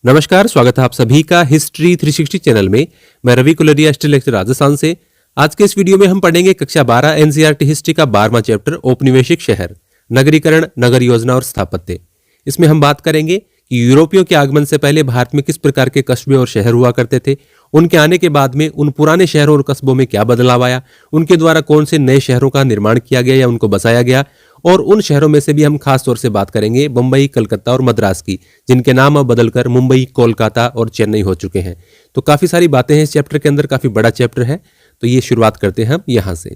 नमस्कार, स्वागत है आप सभी का हिस्ट्री 360 चैनल में। मैं रवि कुलरिया, हिस्ट्री लेक्चर राजस्थान से। आज के इस वीडियो में हम पढ़ेंगे कक्षा 12 एनसीईआरटी हिस्ट्री का 12वां चैप्टर औपनिवेशिक शहर, नगरीकरण, नगर योजना और स्थापत्य। इसमें हम बात करेंगे कि यूरोपियों के आगमन से पहले भारत में किस प्रकार के कस्बे और शहर हुआ करते थे, उनके आने के बाद में उन पुराने शहरों और कस्बों में क्या बदलाव आया, उनके द्वारा कौन से नए शहरों का निर्माण किया गया या उनको बसाया गया, और उन शहरों में से भी हम खास तौर से बात करेंगे मुंबई, कलकत्ता और मद्रास की, जिनके नाम अब बदलकर मुंबई, कोलकाता और चेन्नई हो चुके हैं। तो काफी सारी बातें हैं इस चैप्टर के अंदर, काफी बड़ा चैप्टर है। तो ये शुरुआत करते हैं हम यहाँ से।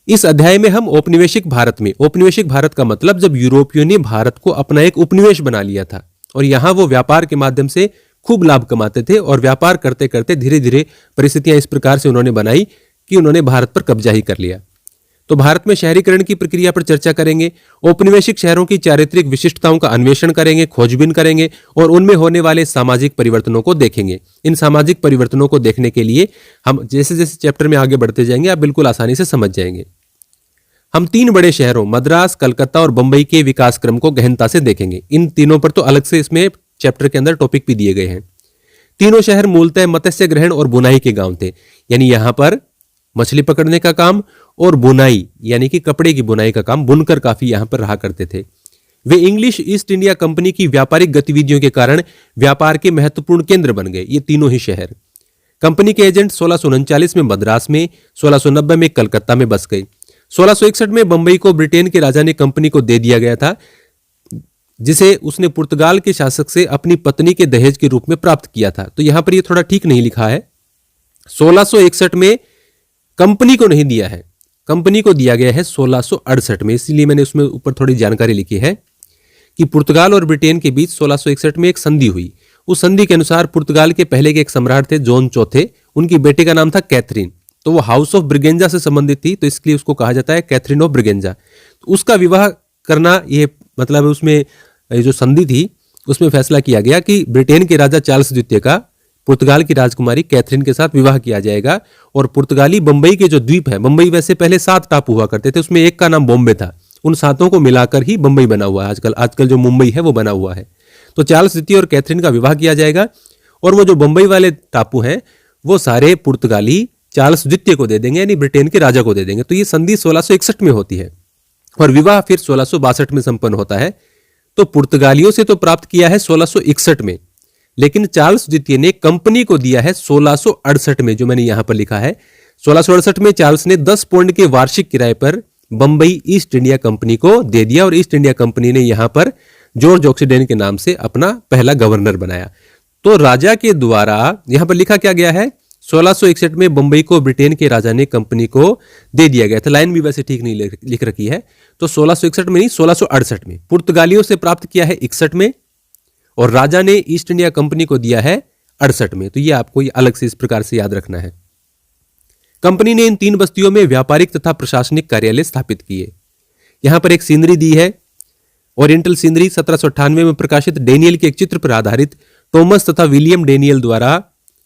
इस अध्याय में हम औपनिवेशिक भारत में, औपनिवेशिक भारत का मतलब जब यूरोपियों ने भारत को अपना एक उपनिवेश बना लिया था और यहाँ वो व्यापार के माध्यम से खूब लाभ कमाते थे, और व्यापार करते करते धीरे धीरे परिस्थितियां इस प्रकार से उन्होंने बनाई कि उन्होंने भारत पर कब्जा ही कर लिया। तो भारत में शहरीकरण की प्रक्रिया पर चर्चा करेंगे, औपनिवेशिक शहरों की चारित्रिक विशिष्टताओं का अन्वेषण करेंगे, खोजबीन करेंगे और उनमें होने वाले सामाजिक परिवर्तनों को देखेंगे। इन सामाजिक परिवर्तनों को देखने के लिए हम जैसे जैसे चैप्टर में आगे बढ़ते जाएंगे आप बिल्कुल आसानी से समझ जाएंगे। हम 3 बड़े शहरों मद्रास, कलकत्ता और बंबई के विकास क्रम को गहनता से देखेंगे। इन तीनों पर तो अलग से इसमें चैप्टर के अंदर टॉपिक भी दिए गए हैं। तीनों शहर मूलतः मत्स्य ग्रहण और बुनाई के गांव थे, यानी यहां पर मछली पकड़ने का काम और बुनाई यानी कि कपड़े की बुनाई का काम, बुनकर काफी यहां पर रहा करते थे। वे इंग्लिश ईस्ट इंडिया कंपनी की व्यापारिक गतिविधियों के कारण व्यापार के महत्वपूर्ण केंद्र बन गए, ये तीनों ही शहर। कंपनी के एजेंट 1639 में मद्रास में, 1690 में कलकत्ता में बस गए। 1661 में बंबई को ब्रिटेन के राजा ने कंपनी को दे दिया गया था, जिसे उसने पुर्तगाल के शासक से अपनी पत्नी के दहेज के रूप में प्राप्त किया था। तो यहां पर यह थोड़ा ठीक नहीं लिखा है, 1661 में कंपनी को नहीं दिया है, कंपनी को दिया गया है 1668 में। इसलिए मैंने उसमें ऊपर थोड़ी जानकारी लिखी है कि पुर्तगाल और ब्रिटेन के बीच 1661 में एक संधि हुई। उस संधि के अनुसार पुर्तगाल के पहले के एक सम्राट थे जॉन चौथे, उनकी बेटी का नाम था कैथरीन। तो वो हाउस ऑफ ब्रिगेंजा से संबंधित थी, तो इसलिए उसको कहा जाता है कैथरीन ऑफ ब्रिगेंजा। तो उसका विवाह करना, ये मतलब उसमें जो संधि थी उसमें फैसला किया गया कि ब्रिटेन के राजा चार्ल्स द्वितीय का पुर्तगाल की राजकुमारी कैथरीन के साथ विवाह किया जाएगा। और पुर्तगाली बंबई के जो द्वीप है, बंबई वैसे पहले 7 टापू हुआ करते थे, उसमें एक का नाम बॉम्बे था, उन 7 को मिलाकर ही बंबई बना हुआ है। आजकल जो मुंबई है वो बना हुआ है। तो चार्ल्स द्वितीय और कैथरीन का विवाह किया जाएगा, और वो जो बंबई वाले टापू हैं वो सारे पुर्तगाली चार्ल्स द्वितीय को दे देंगे, यानी ब्रिटेन के राजा को दे देंगे। तो ये संधि 1661 में होती है और विवाह फिर 1662 में संपन्न होता है। तो पुर्तगालियों से तो प्राप्त किया है 1661 में, लेकिन चार्ल्स द्वितीय ने कंपनी को दिया है 1668 में, जो मैंने यहां पर लिखा है। 1668 में चार्ल्स ने 10 पाउंड के वार्षिक किराए पर बंबई ईस्ट इंडिया कंपनी को दे दिया, और ईस्ट इंडिया कंपनी ने यहां पर जॉर्ज ऑक्सीडेन के नाम से अपना पहला गवर्नर बनाया। तो राजा के द्वारा यहां पर लिखा क्या गया है, 1661 में बंबई को ब्रिटेन के राजा ने कंपनी को दे दिया गया था। लाइन भी वैसे ठीक नहीं लिख रखी है, तो 1661 में नहीं 1668 में। पुर्तगालियों से प्राप्त किया है 61 में, और राजा ने ईस्ट इंडिया कंपनी को दिया है 68 में। तो ये आपको अलग से इस प्रकार से याद रखना है। कंपनी ने इन 3 बस्तियों में व्यापारिक तथा प्रशासनिक कार्यालय स्थापित किए। यहां पर एक सीनरी दी है, ओरिएंटल सीनरी 1798 में प्रकाशित डेनियल के एक चित्र पर आधारित थॉमस तथा विलियम डेनियल द्वारा,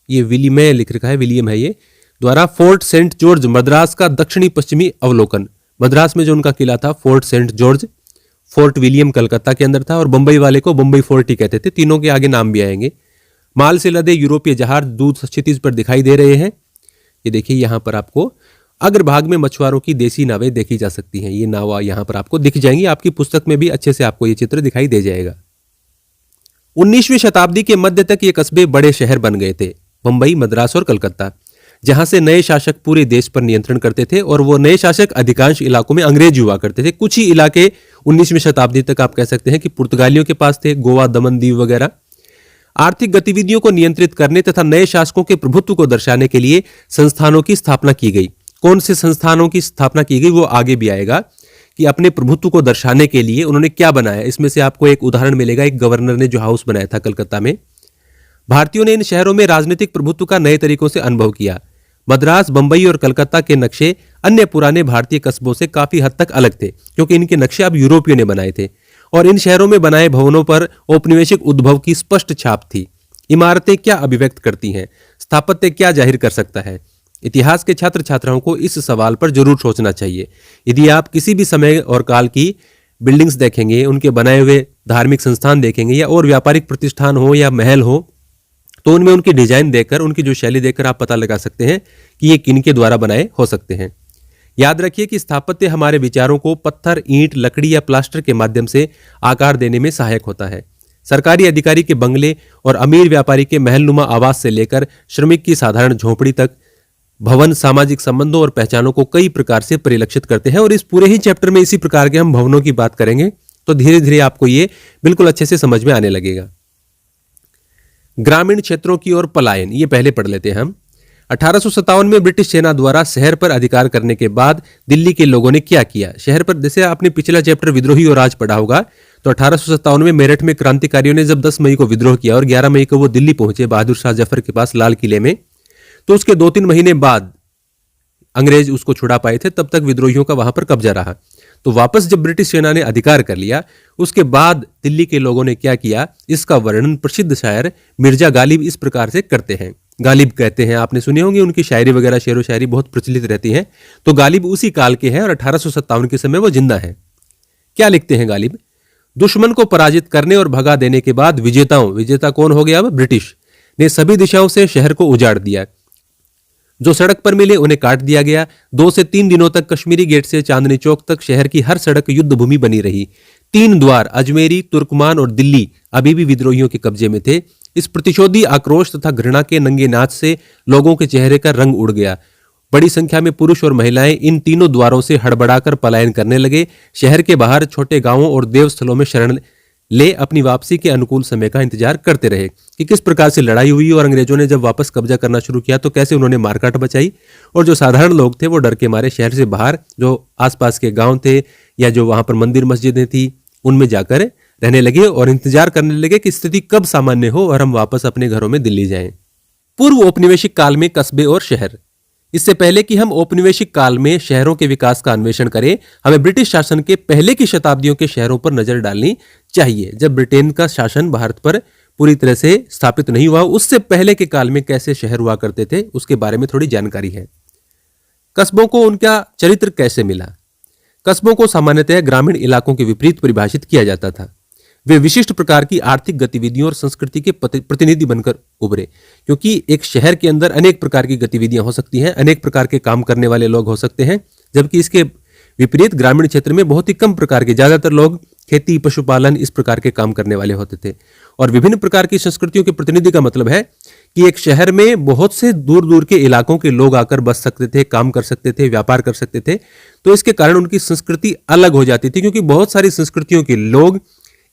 ये विलियम लिख रखा है, विलियम है ये, द्वारा फोर्ट सेंट जॉर्ज मद्रास का दक्षिणी पश्चिमी अवलोकन। मद्रास में जो उनका किला था fort saint George, fort William Calcutta के अंदर था, और बंबई वाले को बंबई फोर्ट ही कहते थे। तीनों के आगे नाम भी आएंगे। माल से लदे यूरोपीय जहाज दूर क्षितिज पर दिखाई दे रहे हैं। ये देखिए यहां पर आपको अग्रभाग में मछुआरों की देसी नावें देखी जा सकती हैं। ये नाव यहां पर आपको दिख जाएंगी, आपकी पुस्तक में भी अच्छे से आपको ये चित्र दिखाई दे जाएगा। 19वीं शताब्दी के मध्य तक ये कस्बे बड़े शहर बन गए थे, मुंबई, मद्रास और कलकत्ता, जहां से नए शासक पूरे देश पर नियंत्रण करते थे, और वो नए शासक अधिकांश इलाकों में अंग्रेज हुआ करते थे। कुछ ही इलाके 19वीं शताब्दी तक आप कह सकते हैं कि पुर्तगालियों के पास थे, गोवा, दमन दीव वगैरह। आर्थिक गतिविधियों को नियंत्रित करने तथा नए शासकों के प्रभुत्व को दर्शाने के लिए संस्थानों की स्थापना की गई। कौन से संस्थानों की स्थापना की गई वो आगे भी आएगा, कि अपने प्रभुत्व को दर्शाने के लिए उन्होंने क्या बनाया। इसमें से आपको एक उदाहरण मिलेगा, एक गवर्नर ने जो हाउस बनाया था कलकत्ता में। भारतीयों ने इन शहरों में राजनीतिक प्रभुत्व का नए तरीकों से अनुभव किया। मद्रास, बंबई और कलकत्ता के नक्शे अन्य पुराने भारतीय कस्बों से काफी हद तक अलग थे, क्योंकि इनके नक्शे अब यूरोपियों ने बनाए थे, और इन शहरों में बनाए भवनों पर औपनिवेशिक उद्भव की स्पष्ट छाप थी। इमारतें क्या अभिव्यक्त करती हैं, स्थापत्य क्या जाहिर कर सकता है। इतिहास के छात्र छात्राओं को इस सवाल पर जरूर सोचना चाहिए। यदि आप किसी भी समय और काल की बिल्डिंग्स देखेंगे, उनके बनाए हुए धार्मिक संस्थान देखेंगे, या और व्यापारिक प्रतिष्ठान हो या महल हो, तो उनमें उनकी डिजाइन देखकर, उनकी जो शैली देखकर आप पता लगा सकते हैं कि ये किन के द्वारा बनाए हो सकते हैं। याद रखिए कि स्थापत्य हमारे विचारों को पत्थर, ईंट, लकड़ी या प्लास्टर के माध्यम से आकार देने में सहायक होता है। सरकारी अधिकारी के बंगले और अमीर व्यापारी के महलनुमा आवास से लेकर श्रमिक की साधारण झोपड़ी तक भवन सामाजिक संबंधों और पहचानों को कई प्रकार से परिलक्षित करते हैं। और इस पूरे ही चैप्टर में इसी प्रकार के हम भवनों की बात करेंगे, तो धीरे धीरे आपको ये बिल्कुल अच्छे से समझ में आने लगेगा। ग्रामीण क्षेत्रों की ओर पलायन, ये पहले पढ़ लेते हैं हम। 1857 में ब्रिटिश सेना द्वारा शहर पर अधिकार करने के बाद दिल्ली के लोगों ने क्या किया? शहर पर, जैसे आपने पिछला चैप्टर विद्रोही और राज पढ़ा होगा, तो 1857 में मेरठ में क्रांतिकारियों ने जब 10 मई को विद्रोह किया और 11 मई को वो दिल्ली पहुंचे बहादुर शाह जफर के पास लाल किले में, तो उसके 2-3 महीने बाद अंग्रेज उसको छुड़ा पाए थे, तब तक विद्रोहियों का वहां पर कब्जा रहा। तो वापस जब ब्रिटिश सेना ने अधिकार कर लिया, उसके बाद दिल्ली के लोगों ने क्या किया, इसका वर्णन प्रसिद्ध शायर मिर्जा गालिब इस प्रकार से करते हैं। गालिब कहते हैं, आपने सुने होंगे, उनकी शायरी वगैरह, शेरो शायरी बहुत प्रचलित रहती है। तो गालिब उसी काल के हैं और 1857 के समय वो जिंदा है। क्या लिखते हैं गालिब? दुश्मन को पराजित करने और भगा देने के बाद विजेता कौन हो गया? अब ब्रिटिश ने सभी दिशाओं से शहर को उजाड़ दिया। जो सड़क पर मिले उन्हें काट दिया गया। 2 से 3 दिनों तक कश्मीरी गेट से चांदनी चौक तक शहर की हर सड़क युद्ध भूमि बनी रही। 3 द्वार अजमेरी, तुर्कमान और दिल्ली अभी भी विद्रोहियों के कब्जे में थे। इस प्रतिशोधी आक्रोश तथा घृणा के नंगे नाच से लोगों के चेहरे का रंग उड़ गया। बड़ी संख्या में पुरुष और महिलाएं इन तीनों द्वारों से हड़बड़ाकर पलायन करने लगे। शहर के बाहर छोटे गांवों और देवस्थलों में शरण ले अपनी वापसी के अनुकूल समय का इंतजार करते रहे कि किस प्रकार से लड़ाई हुई और अंग्रेजों ने जब वापस कब्जा करना शुरू किया तो कैसे उन्होंने मारकाट बचाई। और जो साधारण लोग थे वो डर के मारे शहर से बाहर जो आसपास के गांव थे या जो वहां पर मंदिर मस्जिदें थी उनमें जाकर रहने लगे और इंतजार करने लगे कि स्थिति कब सामान्य हो और हम वापस अपने घरों में दिल्ली जाएं। पूर्व औपनिवेशिक काल में कस्बे और शहर। इससे पहले कि हम औपनिवेशिक काल में शहरों के विकास का अन्वेषण करें, हमें ब्रिटिश शासन के पहले की शताब्दियों के शहरों पर नजर डालनी चाहिए। जब ब्रिटेन का शासन भारत पर पूरी तरह से स्थापित नहीं हुआ, उससे पहले के काल में कैसे शहर हुआ करते थे उसके बारे में थोड़ी जानकारी है। कस्बों को उनका चरित्र कैसे मिला? कस्बों को सामान्यतः ग्रामीण इलाकों के विपरीत परिभाषित किया जाता था। वे विशिष्ट प्रकार की आर्थिक गतिविधियों और संस्कृति के प्रतिनिधि बनकर उभरे, क्योंकि एक शहर के अंदर अनेक प्रकार की गतिविधियां हो सकती हैं, अनेक प्रकार के काम करने वाले लोग हो सकते हैं, जबकि इसके विपरीत ग्रामीण क्षेत्र में बहुत ही कम प्रकार के, ज्यादातर लोग खेती, पशुपालन, इस प्रकार के काम करने वाले होते थे। और विभिन्न प्रकार की संस्कृतियों के प्रतिनिधि का मतलब है कि एक शहर में बहुत से दूर दूर के इलाकों के लोग आकर बस सकते थे, काम कर सकते थे, व्यापार कर सकते थे। तो इसके कारण उनकी संस्कृति अलग हो जाती थी, क्योंकि बहुत सारी संस्कृतियों के लोग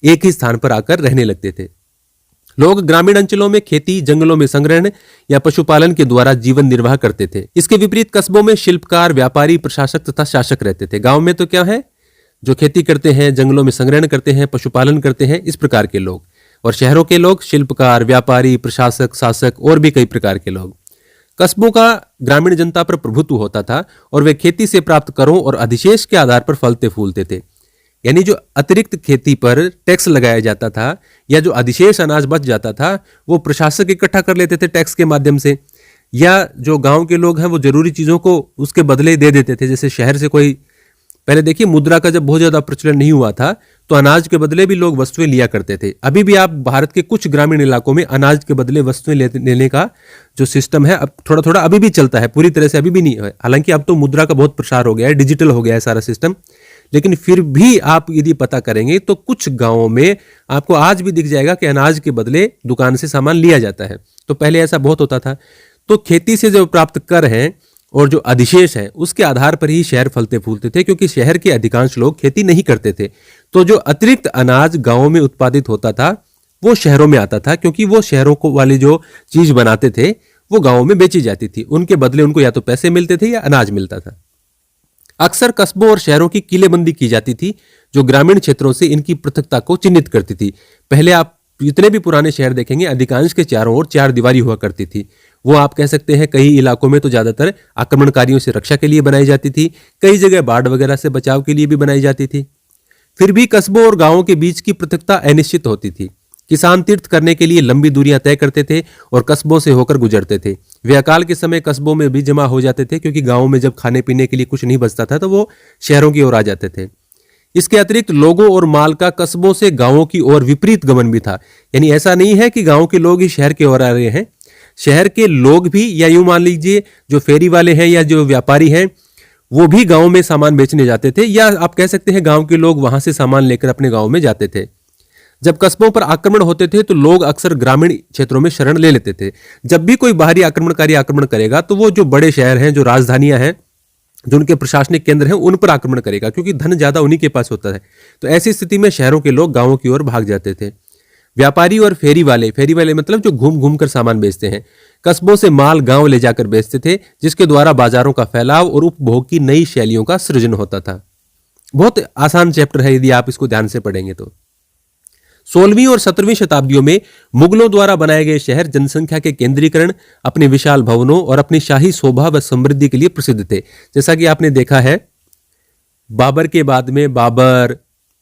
एक ही स्थान पर आकर रहने लगते थे। लोग ग्रामीण अंचलों में खेती, जंगलों में संग्रहण या पशुपालन के द्वारा जीवन निर्वाह करते थे। इसके विपरीत कस्बों में शिल्पकार, व्यापारी, प्रशासक तथा शासक रहते थे। गांव में तो क्या है, जो खेती करते हैं, जंगलों में संग्रहण करते हैं, पशुपालन करते हैं, इस प्रकार के लोग। और शहरों के लोग शिल्पकार, व्यापारी, प्रशासक, शासक और भी कई प्रकार के लोग। कस्बों का ग्रामीण जनता पर प्रभुत्व होता था और वे खेती से प्राप्त करों और अधिशेष के आधार पर फलते फूलते थे। यानी जो अतिरिक्त खेती पर टैक्स लगाया जाता था या जो अधिशेष अनाज बच जाता था वो प्रशासक इकट्ठा कर लेते थे टैक्स के माध्यम से, या जो गांव के लोग हैं वो जरूरी चीजों को उसके बदले दे देते थे। जैसे शहर से कोई, पहले देखिए मुद्रा का जब बहुत ज्यादा प्रचलन नहीं हुआ था तो अनाज के बदले भी लोग वस्तुएं लिया करते थे। अभी भी आप भारत के कुछ ग्रामीण इलाकों में अनाज के बदले वस्तुएं लेने का जो सिस्टम है अब थोड़ा थोड़ा अभी भी चलता है, पूरी तरह से अभी भी नहीं है। हालांकि अब तो मुद्रा का बहुत प्रसार हो गया है, डिजिटल हो गया है सारा सिस्टम, लेकिन फिर भी आप यदि पता करेंगे तो कुछ गांवों में आपको आज भी दिख जाएगा कि अनाज के बदले दुकान से सामान लिया जाता है। तो पहले ऐसा बहुत होता था। तो खेती से जो प्राप्त कर हैं और जो अधिशेष है उसके आधार पर ही शहर फलते फूलते थे, क्योंकि शहर के अधिकांश लोग खेती नहीं करते थे। तो जो अतिरिक्त अनाज गांवों में उत्पादित होता था वो शहरों में आता था, क्योंकि वो शहरों को वाले जो चीज बनाते थे वो गांवों में बेची जाती थी। उनके बदले उनको या तो पैसे मिलते थे या अनाज मिलता था। अक्सर कस्बों और शहरों की किलेबंदी की जाती थी जो ग्रामीण क्षेत्रों से इनकी पृथकता को चिन्हित करती थी। पहले आप जितने भी पुराने शहर देखेंगे अधिकांश के चारों ओर 4 दीवारी हुआ करती थी। वो आप कह सकते हैं कई इलाकों में तो ज्यादातर आक्रमणकारियों से रक्षा के लिए बनाई जाती थी, कई जगह बाढ़ वगैरह से बचाव के लिए भी बनाई जाती थी। फिर भी कस्बों और गांवों के बीच की पृथकता अनिश्चित होती थी। किसान तीर्थ करने के लिए लंबी दूरियां तय करते थे और कस्बों से होकर गुजरते थे। वे अकाल के समय कस्बों में भी जमा हो जाते थे, क्योंकि गांवों में जब खाने पीने के लिए कुछ नहीं बचता था तो वो शहरों की ओर आ जाते थे। इसके अतिरिक्त लोगों और माल का कस्बों से गांवों की ओर विपरीत गमन भी था। यानी ऐसा नहीं है कि गांव के लोग ही शहर की ओर आ रहे हैं, शहर के लोग भी, या यूं मान लीजिए जो फेरी वाले हैं या जो व्यापारी हैं वो भी गांव में सामान बेचने जाते थे, या आप कह सकते हैं गांव के लोग वहां से सामान लेकर अपने गांव में जाते थे। जब कस्बों पर आक्रमण होते थे तो लोग अक्सर ग्रामीण क्षेत्रों में शरण ले लेते थे। जब भी कोई बाहरी आक्रमणकारी आक्रमण करेगा तो वो जो बड़े शहर हैं, जो राजधानियां हैं, जो उनके प्रशासनिक केंद्र हैं, उन पर आक्रमण करेगा, क्योंकि धन ज्यादा उन्हीं के पास होता है। तो ऐसी स्थिति में शहरों के लोग गांवों की ओर भाग जाते थे। व्यापारी और फेरी वाले मतलब जो घूम घूम कर सामान बेचते हैं, कस्बों से माल गांव ले जाकर बेचते थे, जिसके द्वारा बाजारों का फैलाव और उपभोग की नई शैलियों का सृजन होता था। बहुत आसान चैप्टर है यदि आप इसको ध्यान से पढ़ेंगे तो। 16वीं और 17वीं शताब्दियों में मुगलों द्वारा बनाए गए शहर जनसंख्या के केंद्रीकरण, अपने विशाल भवनों और अपनी शाही शोभा व समृद्धि के लिए प्रसिद्ध थे। जैसा कि आपने देखा है, बाबर के बाद में बाबर,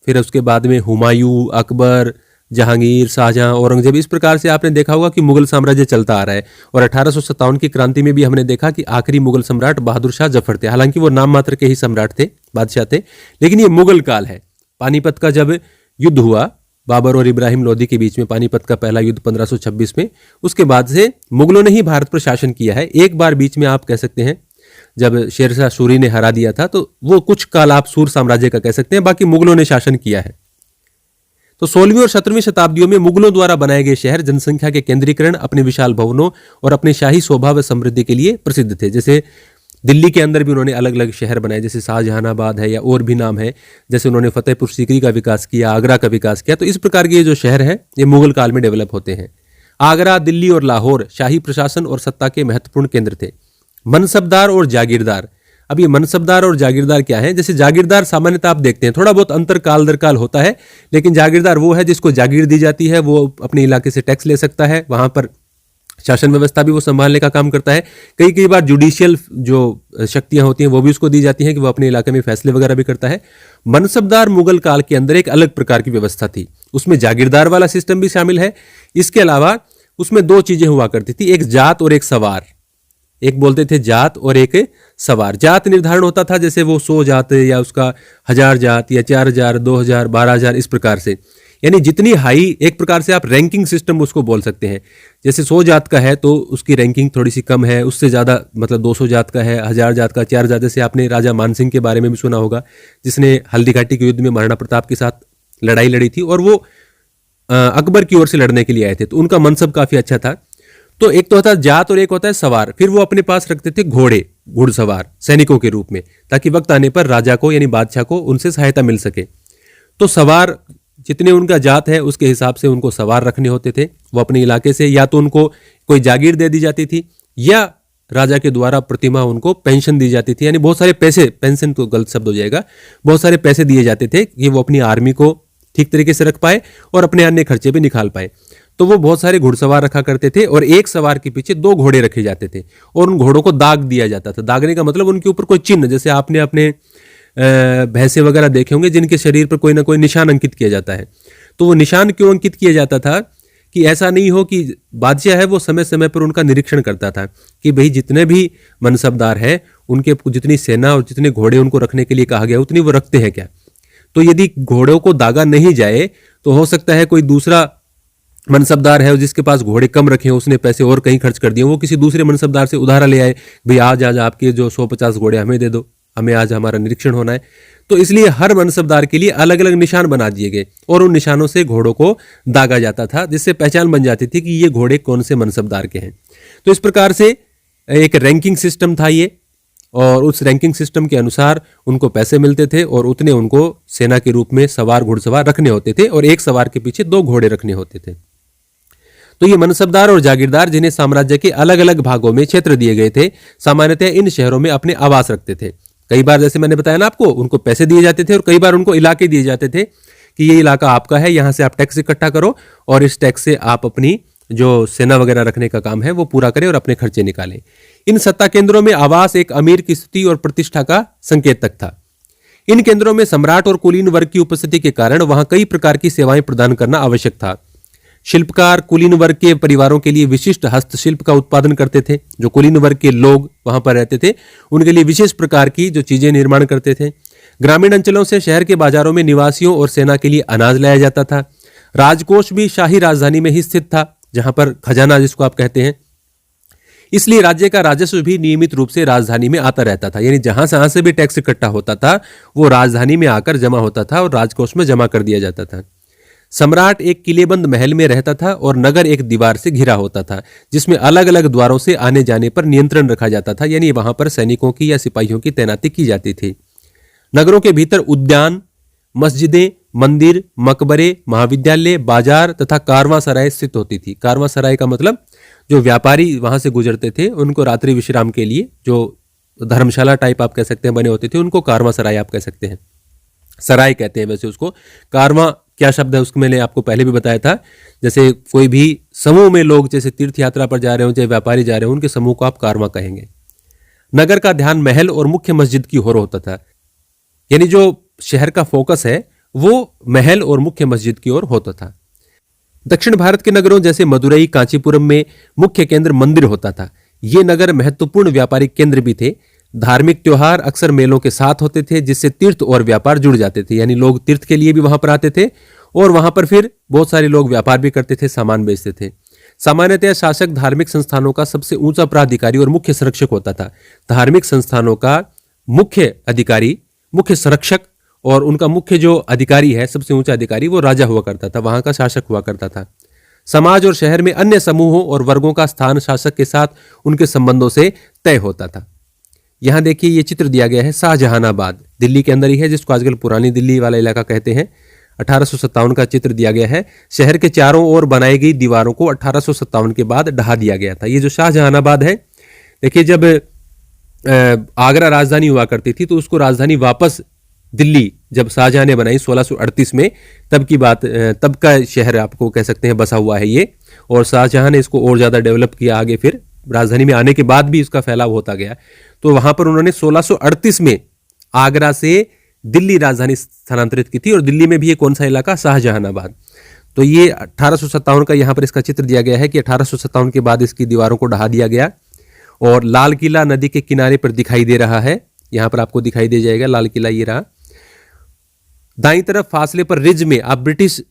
फिर उसके बाद में हुमायूं, अकबर, जहांगीर, शाहजहां, औरंगजेब, इस प्रकार से आपने देखा होगा कि मुगल साम्राज्य चलता आ रहा है। और 1857 की क्रांति में भी हमने देखा कि आखिरी मुगल सम्राट बहादुर शाह जफर थे। हालांकि वो नाम मात्र के ही सम्राट थे, बादशाह थे, लेकिन ये मुगल काल है। पानीपत का जब युद्ध हुआ बाबर और इब्राहिम लोदी के बीच में, पानीपत का पहला युद्ध 1526 में, उसके बाद से मुगलों ने ही भारत पर शासन किया है। एक बार बीच में आप कह सकते हैं जब शेरशाह सूरी ने हरा दिया था, तो वो कुछ काल आप सूर साम्राज्य का कह सकते हैं, बाकी मुगलों ने शासन किया है। तो 16वीं और 17वीं शताब्दियों में मुगलों द्वारा बनाए गए शहर जनसंख्या के केंद्रीकरण, अपने विशाल भवनों और अपनी शाही शोभा व समृद्धि के लिए प्रसिद्ध थे। जैसे दिल्ली के अंदर भी उन्होंने अलग अलग शहर बनाए, जैसे शाहजहानाबाद है या और भी नाम है। जैसे उन्होंने फतेहपुर सीकरी का विकास किया, आगरा का विकास किया। तो इस प्रकार के जो शहर हैं ये मुगल काल में डेवलप होते हैं। आगरा, दिल्ली और लाहौर शाही प्रशासन और सत्ता के महत्वपूर्ण केंद्र थे। मनसबदार और जागीरदार, अब ये मनसबदार और जागीरदार क्या है? जैसे जागीरदार सामान्यतः आप देखते हैं थोड़ा बहुत अंतर काल दर काल होता है, लेकिन जागीरदार वो है जिसको जागीर दी जाती है, वो अपने इलाके से टैक्स ले सकता है, वहां पर शासन व्यवस्था भी वो संभालने का काम करता है। कई बार जुडिशियल जो शक्तियां होती हैं वो भी उसको दी जाती हैं कि वो अपने इलाके में फैसले वगैरह भी करता है। मनसबदार मुगल काल के अंदर एक अलग प्रकार की व्यवस्था थी, उसमें जागीरदार वाला सिस्टम भी शामिल है। इसके अलावा उसमें दो चीजें हुआ करती थी, एक जात और एक सवार। एक बोलते थे जात और एक सवार। जात निर्धारण होता था, जैसे वो 100 जात या उसका 1000 जात या 4000, 2000, 12000, इस प्रकार से, यानी जितनी हाई, एक प्रकार से आप रैंकिंग सिस्टम उसको बोल सकते हैं। जैसे 100 जात का है तो उसकी रैंकिंग थोड़ी सी कम है, उससे ज़्यादा मतलब 200 जात का है, 1000 जात का, 4000। जैसे आपने राजा मानसिंह के बारे में भी सुना होगा, जिसने हल्दी घाटी के युद्ध में महाराणा प्रताप के साथ लड़ाई लड़ी थी और वो अकबर की ओर से लड़ने के लिए आए थे, तो उनका मनसब काफ़ी अच्छा था। तो एक तो होता है जात और एक होता है सवार। फिर वो अपने पास रखते थे घोड़े, घुड़सवार सैनिकों के रूप में, ताकि वक्त आने पर राजा को यानी बादशाह को उनसे सहायता मिल सके। तो सवार जितने उनका जात है उसके हिसाब से उनको सवार रखने होते थे। वो अपने इलाके से या तो उनको कोई जागीर दे दी जाती थी या राजा के द्वारा प्रतिमाह उनको पेंशन दी जाती थी, यानी बहुत सारे पैसे, पेंशन तो गलत शब्द हो जाएगा, बहुत सारे पैसे दिए जाते थे कि वो अपनी आर्मी को ठीक तरीके से रख पाए और अपने अन्य खर्चे भी निकाल पाए। तो वो बहुत सारे घुड़सवार रखा करते थे और एक सवार के पीछे 2 घोड़े रखे जाते थे और उन घोड़ों को दाग दिया जाता था। दागने का मतलब उनके ऊपर कोई चिन्ह, जैसे आपने अपने भैंसे वगैरह देखे होंगे जिनके शरीर पर कोई ना कोई निशान अंकित किया जाता है। तो वो निशान क्यों अंकित किया जाता था कि ऐसा नहीं हो कि बादशाह है वो समय समय पर उनका निरीक्षण करता था कि भाई जितने भी मनसबदार हैं उनके जितनी सेना और जितने घोड़े उनको रखने के लिए कहा गया उतनी वो रखते हैं क्या। तो यदि घोड़ों को दागा नहीं जाए तो हो सकता है कोई दूसरा मनसबदार है जिसके पास घोड़े कम रखे, उसने पैसे और कहीं खर्च कर दिए, वो किसी दूसरे मनसबदार से उधारा ले आए, भाई आज आपके जो 150 घोड़े हमें दे दो, हमें आज हमारा निरीक्षण होना है। तो इसलिए हर मनसबदार के लिए अलग अलग निशान बना दिए गए और उन निशानों से घोड़ों को दागा जाता था, जिससे पहचान बन जाती थी कि ये घोड़े कौन से मनसबदार के हैं। तो इस प्रकार से एक रैंकिंग सिस्टम था ये, और उस रैंकिंग सिस्टम के अनुसार उनको पैसे मिलते थे और उतने उनको सेना के रूप में सवार घुड़सवार रखने होते थे और एक सवार के पीछे 2 घोड़े रखने होते थे। तो ये मनसबदार और जागीरदार, जिन्हें साम्राज्य के अलग अलग भागों में क्षेत्र दिए गए थे, सामान्यतः इन शहरों में अपने आवास रखते थे। कई बार जैसे मैंने बताया ना आपको, उनको पैसे दिए जाते थे और कई बार उनको इलाके दिए जाते थे कि ये इलाका आपका है, यहाँ से आप टैक्स इकट्ठा करो और इस टैक्स से आप अपनी जो सेना वगैरह रखने का काम है वो पूरा करें और अपने खर्चे निकालें। इन सत्ता केंद्रों में आवास एक अमीर की स्थिति और प्रतिष्ठा का संकेत तक था। इन केंद्रों में सम्राट और कुलीन वर्ग की उपस्थिति के कारण वहां कई प्रकार की सेवाएं प्रदान करना आवश्यक था। शिल्पकार कुलीन वर्ग के परिवारों के लिए विशिष्ट हस्तशिल्प का उत्पादन करते थे। जो कुलीन वर्ग के लोग वहां पर रहते थे उनके लिए विशेष प्रकार की जो चीजें निर्माण करते थे। ग्रामीण अंचलों से शहर के बाजारों में निवासियों और सेना के लिए अनाज लाया जाता था। राजकोष भी शाही राजधानी में ही स्थित था, जहां पर खजाना जिसको आप कहते हैं। इसलिए राज्य का राजस्व भी नियमित रूप से राजधानी में आता रहता था, यानी जहां जहां से भी टैक्स इकट्ठा होता था वो राजधानी में आकर जमा होता था और राजकोष में जमा कर दिया जाता था। सम्राट एक किलेबंद महल में रहता था और नगर एक दीवार से घिरा होता था, जिसमें अलग अलग द्वारों से आने जाने पर नियंत्रण रखा जाता था, यानी वहां पर सैनिकों की या सिपाहियों की तैनाती की जाती थी। नगरों के भीतर उद्यान, मस्जिदें, मंदिर, मकबरे, महाविद्यालय, बाजार तथा कारवां सराय स्थित होती थी। कारवां सराय का मतलब जो व्यापारी वहां से गुजरते थे उनको रात्रि विश्राम के लिए जो धर्मशाला टाइप आप कह सकते हैं बने होते थे, उनको कारवां सराय आप कह सकते हैं। सराय कहते हैं वैसे उसको। कारवां क्या शब्द है उसको मैंने आपको पहले भी बताया था। जैसे कोई भी समूह में लोग जैसे तीर्थ यात्रा पर जा रहे हो, चाहे व्यापारी जा रहे हो, उनके समूह को आप कारवां कहेंगे। नगर का ध्यान महल और मुख्य मस्जिद की ओर होता था, यानी जो शहर का फोकस है वो महल और मुख्य मस्जिद की ओर होता था। दक्षिण भारत के नगरों जैसे मदुरई, कांचीपुरम में मुख्य केंद्र मंदिर होता था। ये नगर महत्वपूर्ण व्यापारिक केंद्र भी थे। धार्मिक त्योहार अक्सर मेलों के साथ होते थे, जिससे तीर्थ और व्यापार जुड़ जाते थे, यानी लोग तीर्थ के लिए भी वहां पर आते थे और वहां पर फिर बहुत सारे लोग व्यापार भी करते थे, सामान बेचते थे। सामान्यतः शासक धार्मिक संस्थानों का सबसे ऊंचा प्राधिकारी और मुख्य संरक्षक होता था। धार्मिक संस्थानों का मुख्य अधिकारी, मुख्य संरक्षक और उनका मुख्य जो अधिकारी है, सबसे ऊंचा अधिकारी, वो राजा हुआ करता था, वहां का शासक हुआ करता था। समाज और शहर में अन्य समूहों और वर्गों का स्थान शासक के साथ उनके संबंधों से तय होता था। यहां देखिए ये चित्र दिया गया है शाहजहानाबाद, दिल्ली के अंदर ही है, जिसको आजकल पुरानी दिल्ली वाला इलाका कहते हैं। 1857 का चित्र दिया गया है। शहर के चारों ओर बनाई गई दीवारों को 1857 के बाद ढहा दिया गया था। ये जो शाहजहानाबाद है, देखिए जब आगरा राजधानी हुआ करती थी तो उसको राजधानी वापस दिल्ली जब शाहजहां ने बनाई 1638 में, तब की बात, तब का शहर आपको कह सकते हैं बसा हुआ है ये। और शाहजहां ने इसको और ज्यादा डेवलप किया आगे, फिर राजधानी में आने के बाद भी इसका फैलाव होता गया। तो वहां पर उन्होंने 1638 में आगरा से दिल्ली राजधानी स्थानांतरित की थी और दिल्ली में भी ये कौन सा इलाका, शाहजहानाबाद। तो ये 1857 का यहाँ पर इसका चित्र दिया गया है कि 1857 के बाद इसकी दीवारों को ढहा दिया गया और लाल किला नदी के किनारे पर दिखाई दे रहा है। यहां पर आपको दिखाई दे जाएगा लाल किला, ये रहा। दाईं तरफ फासले पर रिज में आप ब्रिटिश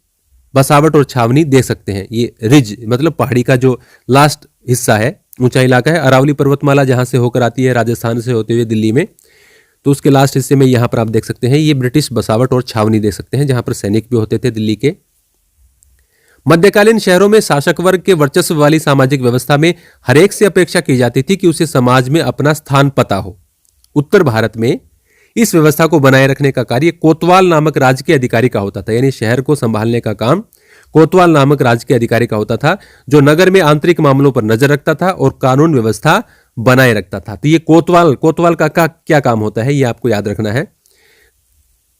बसावट और छावनी देख सकते हैं। ये रिज मतलब पहाड़ी का जो लास्ट हिस्सा है, ऊंचा इलाका है। अरावली पर्वतमाला जहां से होकर आती है राजस्थान से होते हुए दिल्ली में, तो उसके लास्ट हिस्से में यहां पर आप देख सकते हैं ये ब्रिटिश बसावट और छावनी देख सकते हैं, जहां पर सैनिक भी होते थे दिल्ली के। मध्यकालीन शहरों में शासक वर्ग के वर्चस्व वाली सामाजिक व्यवस्था में हरेक से अपेक्षा की जाती थी कि उसे समाज में अपना स्थान पता हो। उत्तर भारत में इस व्यवस्था को बनाए रखने का कार्य कोतवाल नामक राज्य के अधिकारी का होता था, यानी शहर को संभालने का काम कोतवाल नामक राज्य के अधिकारी का होता था, जो नगर में आंतरिक मामलों पर नजर रखता था और कानून व्यवस्था बनाए रखता था। तो ये कोतवाल का क्या काम होता है, ये आपको याद रखना है।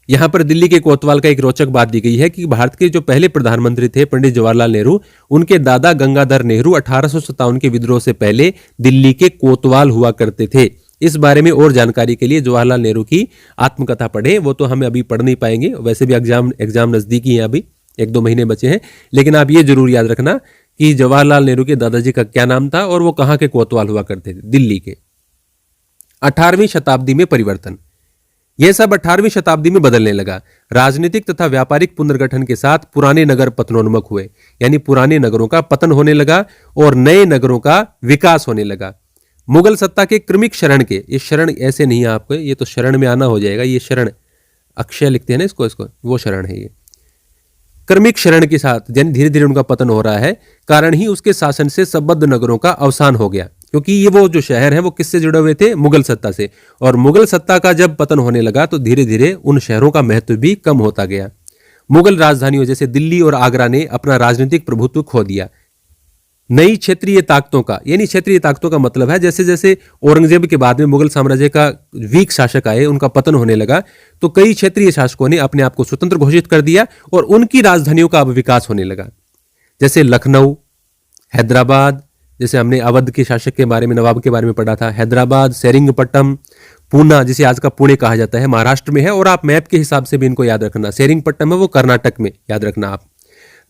यहां पर दिल्ली के कोतवाल का एक रोचक बात दी गई है कि भारत के जो पहले प्रधानमंत्री थे पंडित जवाहरलाल नेहरू, उनके दादा गंगाधर नेहरू 1857 के विद्रोह से पहले दिल्ली के कोतवाल हुआ करते थे। इस बारे में और जानकारी के लिए जवाहरलाल नेहरू की आत्मकथा पढ़ें, वो तो हम अभी पढ़ नहीं पाएंगे, वैसे भी एग्जाम नजदीकी है, अभी 1-2 महीने बचे हैं। लेकिन आप ये जरूर याद रखना कि जवाहरलाल नेहरू के दादाजी का क्या नाम था और वो कहां के कोतवाल हुआ करते थे, दिल्ली के। 18वीं शताब्दी में परिवर्तन, यह सब 18वीं शताब्दी में बदलने लगा। राजनीतिक तथा व्यापारिक पुनर्गठन के साथ पुराने नगर पतनोन्मुख हुए, यानी पुराने नगरों का पतन होने लगा और नए नगरों का विकास होने लगा। मुगल सत्ता के क्रमिक शरण के, ये शरण ऐसे नहीं है आपको, ये तो शरण में आना हो जाएगा, ये शरण अक्षय लिखते हैं ना इसको वो शरण है। ये क्रमिक शरण के साथ यानी धीरे धीरे उनका पतन हो रहा है, कारण ही उसके शासन से संबद्ध नगरों का अवसान हो गया, क्योंकि ये वो जो शहर है वो किससे जुड़े हुए थे, मुगल सत्ता से। और मुगल सत्ता का जब पतन होने लगा तो धीरे धीरे उन शहरों का महत्व भी कम होता गया। मुगल राजधानियों जैसे दिल्ली और आगरा ने अपना राजनीतिक प्रभुत्व खो दिया। नई क्षेत्रीय ताकतों का, यानी क्षेत्रीय ताकतों का मतलब है जैसे जैसे औरंगजेब के बाद में मुगल साम्राज्य का वीक शासक आए, उनका पतन होने लगा, तो कई क्षेत्रीय शासकों ने अपने आप को स्वतंत्र घोषित कर दिया और उनकी राजधानियों का अब विकास होने लगा। जैसे लखनऊ, हैदराबाद, जैसे हमने अवध के शासक के बारे में, नवाब के बारे में पढ़ा था, हैदराबाद, सेरिंगपट्टम, पूना, जिसे आज का पुणे कहा जाता है, महाराष्ट्र में है। और आप मैप के हिसाब से भी इनको याद रखना, सेरिंगपट्टम है वो कर्नाटक में, याद रखना आप।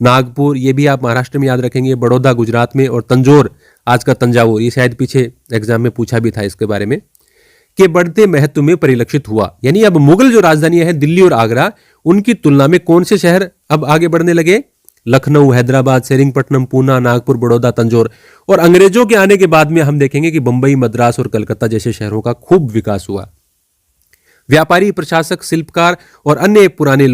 नागपुर, ये भी आप महाराष्ट्र में याद रखेंगे, बड़ौदा गुजरात में, और तंजौर, आज का तंजावुर, ये शायद पीछे एग्जाम में पूछा भी था इसके बारे में। के बढ़ते महत्व में परिलक्षित हुआ। यानी अब मुगल जो राजधानियां हैं दिल्ली और आगरा, उनकी तुलना में कौन से शहर अब आगे बढ़ने लगे? लखनऊ, हैदराबाद, सेरिंगपट्टनम, पूना, नागपुर, बड़ौदा, तंजौर। और अंग्रेजों के आने के बाद में हम देखेंगे कि बंबई, मद्रास और कलकत्ता जैसे शहरों का खूब विकास हुआ। व्यापारी, प्रशासक, शिल्पकार और अन्य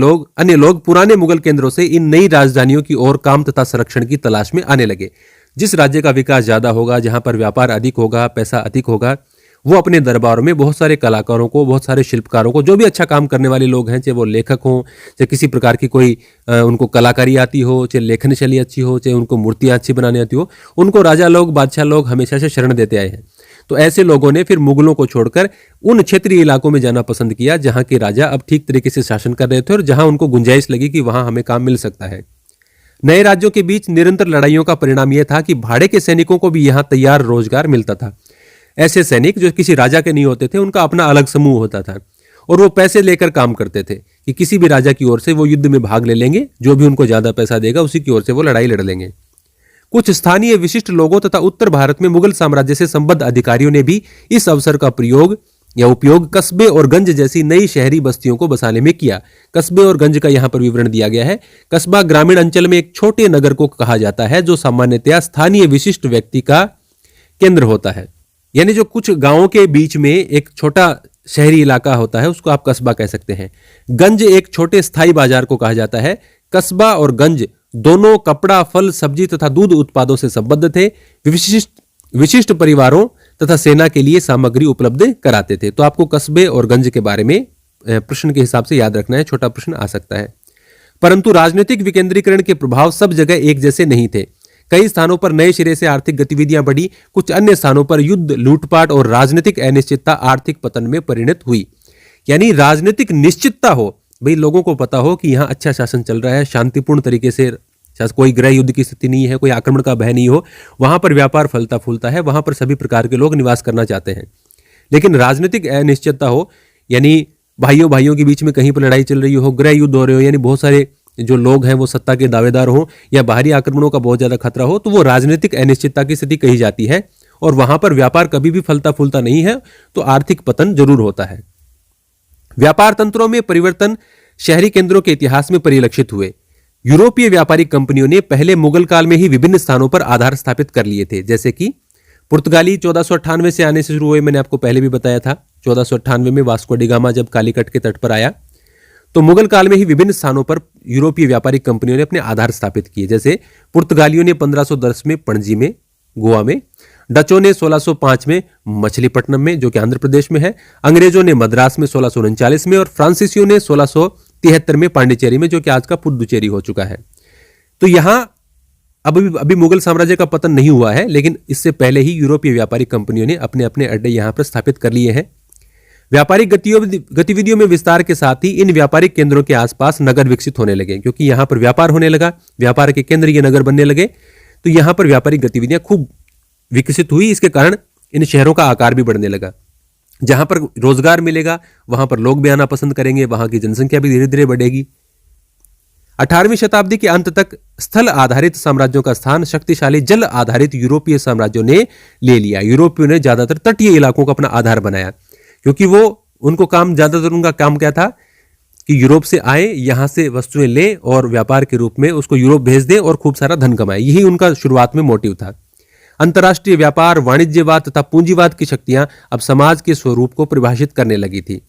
लोग पुराने मुगल केंद्रों से इन नई राजधानियों की ओर काम तथा संरक्षण की तलाश में आने लगे। जिस राज्य का विकास ज्यादा होगा, जहां पर व्यापार अधिक होगा, पैसा अधिक होगा, वो अपने दरबारों में बहुत सारे कलाकारों को, बहुत सारे शिल्पकारों को, जो भी अच्छा काम करने वाले लोग हैं, चाहे वो लेखक हों, चाहे किसी प्रकार की कोई उनको कलाकारी आती हो, चाहे लेखन शैली अच्छी हो, चाहे उनको मूर्तियां अच्छी बनानी आती हो, उनको राजा लोग, बादशाह लोग हमेशा से शरण देते आए हैं। तो ऐसे लोगों ने फिर मुगलों को छोड़कर उन क्षेत्रीय इलाकों में जाना पसंद किया जहां के राजा अब ठीक तरीके से शासन कर रहे थे और जहां उनको गुंजाइश लगी कि वहां हमें काम मिल सकता है। नए राज्यों के बीच निरंतर लड़ाइयों का परिणाम यह था कि भाड़े के सैनिकों को भी यहां तैयार रोजगार मिलता था। ऐसे सैनिक जो किसी राजा के नहीं होते थे, उनका अपना अलग समूह होता था और वो पैसे लेकर काम करते थे कि किसी भी राजा की ओर से वो युद्ध में भाग ले लेंगे, जो भी उनको ज्यादा पैसा देगा उसी की ओर से वो लड़ाई लड़ लेंगे। कुछ स्थानीय विशिष्ट लोगों तथा उत्तर भारत में मुगल साम्राज्य से संबद्ध अधिकारियों ने भी इस अवसर का उपयोग कस्बे और गंज जैसी नई शहरी बस्तियों को बसाने में किया। कस्बे और गंज का यहां पर विवरण दिया गया है। कस्बा ग्रामीण अंचल में एक छोटे नगर को कहा जाता है जो सामान्यतया स्थानीय विशिष्ट व्यक्ति का केंद्र होता है। यानी जो कुछ गांवों के बीच में एक छोटा शहरी इलाका होता है उसको आप कस्बा कह सकते हैं। गंज एक छोटे स्थायी बाजार को कहा जाता है। कस्बा और गंज दोनों कपड़ा, फल, सब्जी तथा दूध उत्पादों से संबद्ध थे। विशिष्ट परिवारों तथा सेना के लिए सामग्री उपलब्ध कराते थे। तो आपको कस्बे और गंज के बारे में प्रश्न के हिसाब से याद रखना है, छोटा प्रश्न आ सकता है। परंतु राजनीतिक विकेंद्रीकरण के प्रभाव सब जगह एक जैसे नहीं थे। कई स्थानों पर नए सिरे से आर्थिक गतिविधियां बढ़ी, कुछ अन्य स्थानों पर युद्ध, लूटपाट और राजनीतिक अनिश्चितता आर्थिक पतन में परिणत हुई। यानी राजनीतिक निश्चितता हो, भाई लोगों को पता हो कि यहां अच्छा शासन चल रहा है, शांतिपूर्ण तरीके से, कोई गृह युद्ध की स्थिति नहीं है, कोई आक्रमण का भय नहीं हो, वहां पर व्यापार फलता फूलता है, वहां पर सभी प्रकार के लोग निवास करना चाहते हैं। लेकिन राजनीतिक अनिश्चितता हो, यानी भाइयों भाइयों के बीच में कहीं पर लड़ाई चल रही हो, गृह युद्ध हो रहे हो, यानी बहुत सारे जो लोग हैं वो सत्ता के दावेदार हो या बाहरी आक्रमणों का बहुत ज्यादा खतरा हो, तो वो राजनीतिक अनिश्चितता की स्थिति कही जाती है। और वहां पर व्यापार कभी भी फलता फूलता नहीं है, तो आर्थिक पतन जरूर होता है। व्यापार तंत्रों में परिवर्तन शहरी केंद्रों के इतिहास में परिलक्षित हुए। यूरोपीय व्यापारिक कंपनियों ने पहले मुगल काल में ही विभिन्न स्थानों पर आधार स्थापित कर लिए थे, जैसे कि पुर्तगाली 1498 से आने से शुरू हुए, मैंने आपको पहले भी बताया था। 1498 में वास्को डी गामा जब कालीकट के तट पर आया, तो मुगल काल में ही विभिन्न स्थानों पर यूरोपीय व्यापारिक कंपनियों ने अपने आधार स्थापित किए। जैसे पुर्तगालियों ने 1510 में पणजी में, गोवा में, डचों ने 1605 में मछलीपट्टनम में जो कि आंध्र प्रदेश में है, अंग्रेजों ने मद्रास में 1639 में और फ्रांसीसियों ने 1673 में पांडिचेरी में, जो कि आज का पुडुचेरी हो चुका है। तो यहां अभी मुगल साम्राज्य का पतन नहीं हुआ है, लेकिन इससे पहले ही यूरोपीय व्यापारिक कंपनियों ने अपने अपने अड्डे यहां पर स्थापित कर लिए हैं। व्यापारिक गतिविधियों में विस्तार के साथ ही इन व्यापारिक केंद्रों के आसपास नगर विकसित होने लगे, क्योंकि यहां पर व्यापार होने लगा, व्यापार के केंद्र ये नगर बनने लगे, तो यहां पर व्यापारिक गतिविधियां खूब विकसित हुई। इसके कारण इन शहरों का आकार भी बढ़ने लगा। जहां पर रोजगार मिलेगा वहां पर लोग भी आना पसंद करेंगे, वहां की जनसंख्या भी धीरे धीरे बढ़ेगी। 18वीं शताब्दी के अंत तक स्थल आधारित साम्राज्यों का स्थान शक्तिशाली जल आधारित यूरोपीय साम्राज्यों ने ले लिया। यूरोपियों ने ज्यादातर तटीय इलाकों का अपना आधार बनाया, क्योंकि वो उनको काम ज्यादातर उनका काम क्या था कि यूरोप से आए, यहां से वस्तुएं लें और व्यापार के रूप में उसको यूरोप भेज दें और खूब सारा धन कमाए। यही उनका शुरुआत में मोटिव था। अंतर्राष्ट्रीय व्यापार, वाणिज्यवाद तथा पूंजीवाद की शक्तियां अब समाज के स्वरूप को परिभाषित करने लगी थी।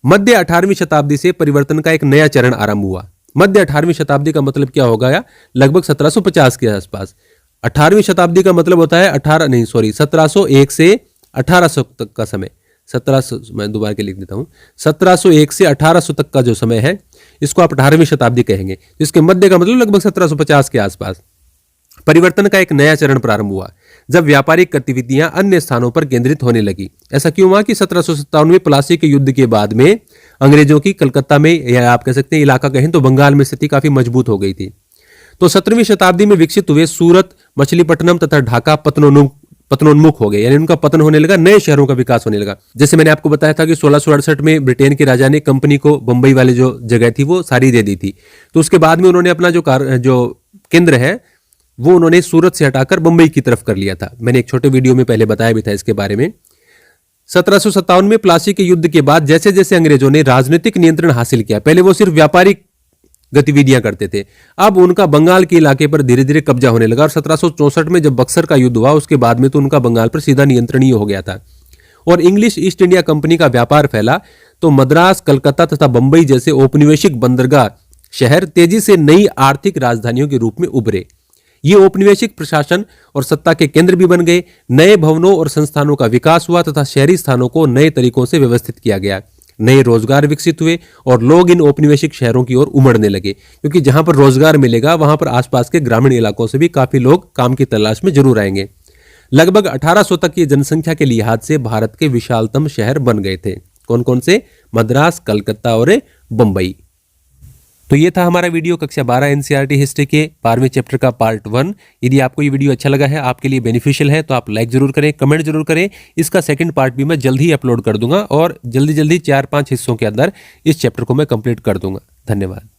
मध्य 18वीं शताब्दी से परिवर्तन का एक नया चरण आरंभ हुआ। मध्य 18वीं शताब्दी का मतलब क्या होगा? लगभग 1750 के आसपास। 18वीं शताब्दी का मतलब होता है 1701 से 1800 तक का समय। 1700, मैं दोबारा के लिख देता हूं, 1701 से 1800 तक का जो समय है इसको आप 18वीं शताब्दी कहेंगे। तो इसके मध्य का मतलब लगभग 1750 के आसपास परिवर्तन का एक नया चरण प्रारंभ हुआ, जब व्यापारिक गतिविधियां अन्य स्थानों पर केंद्रित होने लगी। ऐसा क्यों हुआ कि 1757 में प्लासी के युद्ध के बाद में अंग्रेजों की कलकत्ता में, या आप कह सकते हैं इलाका कहें तो बंगाल में स्थिति काफी मजबूत हो गई थी। तो 17वीं शताब्दी में विकसित हुए सूरत, मछलीपट्टनम तथा ढाका पतनोन्मुख हो गए, यानी उनका पतन होने लगा, नए शहरों का विकास होने लगा। जैसे मैंने आपको बताया था कि 1668 में ब्रिटेन के राजा ने कंपनी को बंबई वाले जो जगह थी वो सारी दे दी थी। तो उसके बाद में उन्होंने अपना जो केंद्र है वो उन्होंने सूरत से हटाकर बंबई की तरफ कर लिया था। मैंने एक छोटे वीडियो में पहले बताया भी था इसके बारे में। 1757 में प्लासी के युद्ध के बाद जैसे जैसे अंग्रेजों ने राजनीतिक नियंत्रण हासिल किया, पहले वो सिर्फ व्यापारिक गतिविधियां करते थे, अब उनका बंगाल के इलाके पर धीरे धीरे कब्जा होने लगा। और 1764 में जब बक्सर का युद्ध हुआ उसके बाद में तो उनका बंगाल पर सीधा नियंत्रण ही हो गया था। और इंग्लिश ईस्ट इंडिया कंपनी का व्यापार फैला तो मद्रास, कलकत्ता तथा बंबई जैसे औपनिवेशिक बंदरगाह शहर तेजी से नई आर्थिक राजधानियों के रूप में उभरे। ये औपनिवेशिक प्रशासन और सत्ता के केंद्र भी बन गए। नए भवनों और संस्थानों का विकास हुआ तथा शहरी स्थानों को नए तरीकों से व्यवस्थित किया गया। नए रोजगार विकसित हुए और लोग इन औपनिवेशिक शहरों की ओर उमड़ने लगे, क्योंकि जहां पर रोजगार मिलेगा वहां पर आसपास के ग्रामीण इलाकों से भी काफी लोग काम की तलाश में जरूर आएंगे। लगभग 1800 तक ये जनसंख्या के लिहाज से भारत के विशालतम शहर बन गए थे। कौन कौन से? मद्रास, कलकत्ता और बंबई। तो ये था हमारा वीडियो कक्षा 12 एनसीईआरटी हिस्ट्री के 12वें चैप्टर का पार्ट 1। यदि आपको ये वीडियो अच्छा लगा है, आपके लिए बेनिफिशियल है, तो आप लाइक जरूर करें, कमेंट जरूर करें। इसका सेकंड पार्ट भी मैं जल्द ही अपलोड कर दूंगा और जल्दी 4-5 हिस्सों के अंदर इस चैप्टर को मैं कंप्लीट कर दूंगा। धन्यवाद।